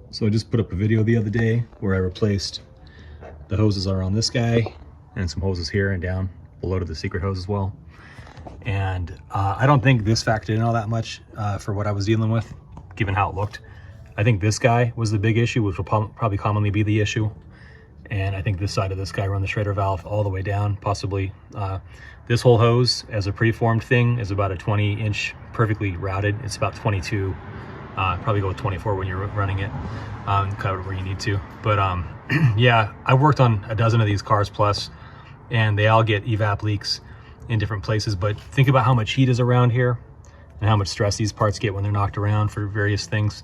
So I just put up a video the other day where I replaced the hoses are on this guy and some hoses here and down below to the secret hose as well. And I don't think this factored in all that much for what I was dealing with, given how it looked. I think this guy was the big issue, which will probably commonly be the issue. And I think this side of this guy run the Schrader valve all the way down, possibly. This whole hose as a preformed thing is about a 20-inch perfectly routed. It's about 22. Probably go with 24 when you're running it, cut it where you need to. But yeah, I've worked on a dozen of these cars plus, and they all get evap leaks in different places. But think about how much heat is around here and how much stress these parts get when they're knocked around for various things.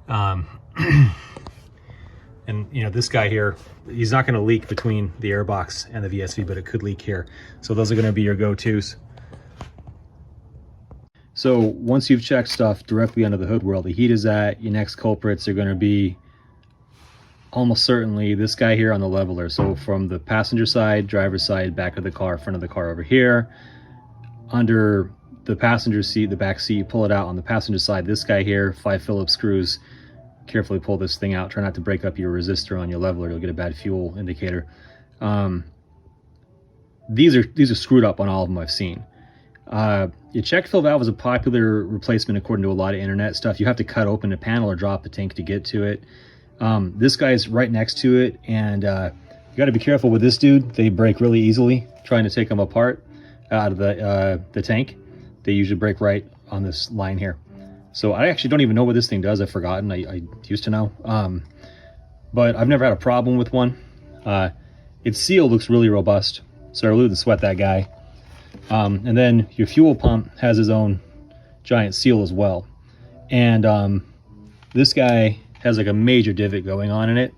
And you know, this guy here, he's not going to leak between the air box and the VSV, but it could leak here. So those are going to be your go-tos. So once you've checked stuff directly under the hood where all the heat is at, your next culprits are going to be almost certainly this guy here on the leveler. So from the passenger side, driver's side, back of the car, front of the car over here, under the passenger seat, the back seat, pull it out on the passenger side. This guy here, 5 Phillips screws. Carefully pull this thing out. Try not to break up your resistor on your leveler. You'll get a bad fuel indicator. These are screwed up on all of them I've seen. Your check fill valve is a popular replacement according to a lot of internet stuff. You have to cut open a panel or drop a tank to get to it. This guy's right next to it, and you got to be careful with this dude. They break really easily trying to take them apart out of the tank. They usually break right on this line here. So I actually don't even know what this thing does. I've forgotten. I used to know. But I've never had a problem with one. Its seal looks really robust, so I really didn't sweat that guy. And then your fuel pump has his own giant seal as well. And this guy has like a major divot going on in it.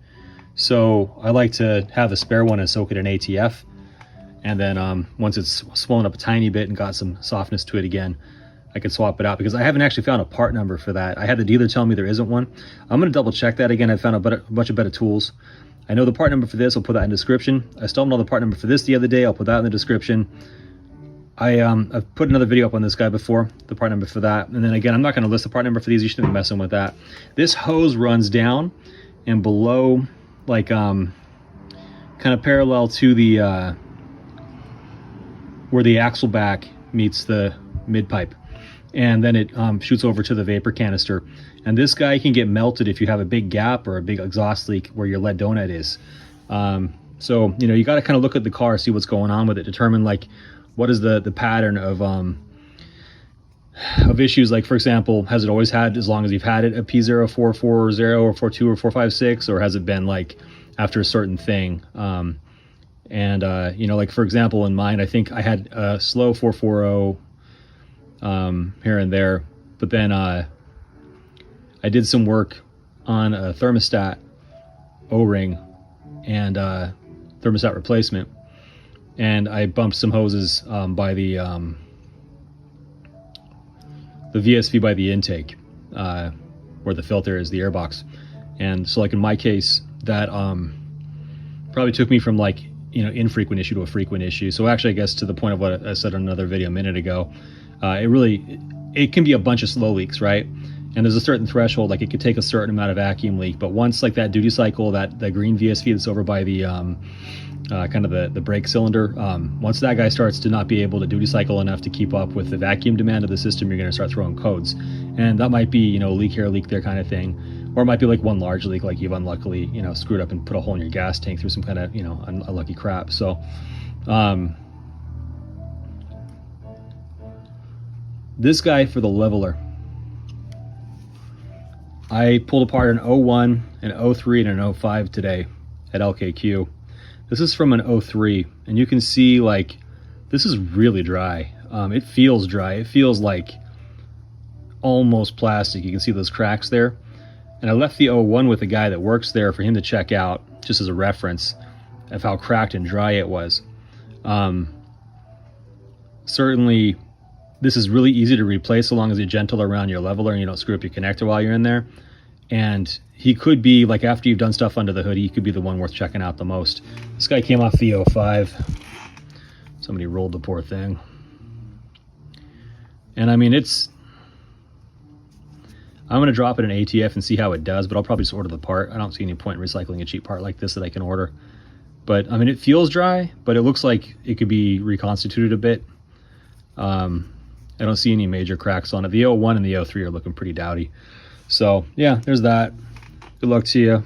So I like to have a spare one and soak it in ATF. And then once it's swollen up a tiny bit and got some softness to it again, I could swap it out, because I haven't actually found a part number for that. I had the dealer tell me there isn't one. I'm going to double check that again. I found a bunch of better tools. I know the part number for this. I'll put that in the description. I still don't know the part number for this the other day. I'll put that in the description. I've put another video up on this guy before, the part number for that. And then again, I'm not going to list the part number for these. You shouldn't be messing with that. This hose runs down and below, like kind of parallel to the where the axle back meets the mid pipe. And then it shoots over to the vapor canister. And this guy can get melted if you have a big gap or a big exhaust leak where your lead donut is. So, you know, you got to kind of look at the car, see what's going on with it, determine like what is the pattern of issues. Like, for example, has it always had, as long as you've had it, a p0440 or 42 or 456, or has it been like after a certain thing? You know, like for example, in mine, I think I had a slow 440 here and there, but then I did some work on a thermostat O-ring and thermostat replacement, and I bumped some hoses by the VSV by the intake, where the filter is, the airbox. And so like in my case, that probably took me from like, you know, infrequent issue to a frequent issue. So actually, I guess to the point of what I said in another video a minute ago, it can be a bunch of slow leaks, right? And there's a certain threshold, like it could take a certain amount of vacuum leak, but once like that duty cycle, the green VSV that's over by the kind of the brake cylinder, once that guy starts to not be able to duty cycle enough to keep up with the vacuum demand of the system, you're going to start throwing codes. And that might be, you know, leak here, leak there kind of thing, or it might be like one large leak, like you've unluckily, you know, screwed up and put a hole in your gas tank through some kind of, you know, unlucky crap. So this guy for the leveler, I pulled apart an 01, an 03, and an 05 today at LKQ. This is from an 03, and you can see like this is really dry. It feels dry. It feels like almost plastic. You can see those cracks there. And I left the 01 with a guy that works there for him to check out, just as a reference of how cracked and dry it was. Certainly, this is really easy to replace so long as you're gentle around your leveler and you don't screw up your connector while you're in there. And he could be, like after you've done stuff under the hood, he could be the one worth checking out the most. This guy came off the 05. Somebody rolled the poor thing. And I mean, I'm going to drop it in ATF and see how it does, but I'll probably just order the part. I don't see any point in recycling a cheap part like this that I can order. But I mean, it feels dry, but it looks like it could be reconstituted a bit. I don't see any major cracks on it. The 01 and the 03 are looking pretty dowdy. So yeah, there's that. Good luck to you.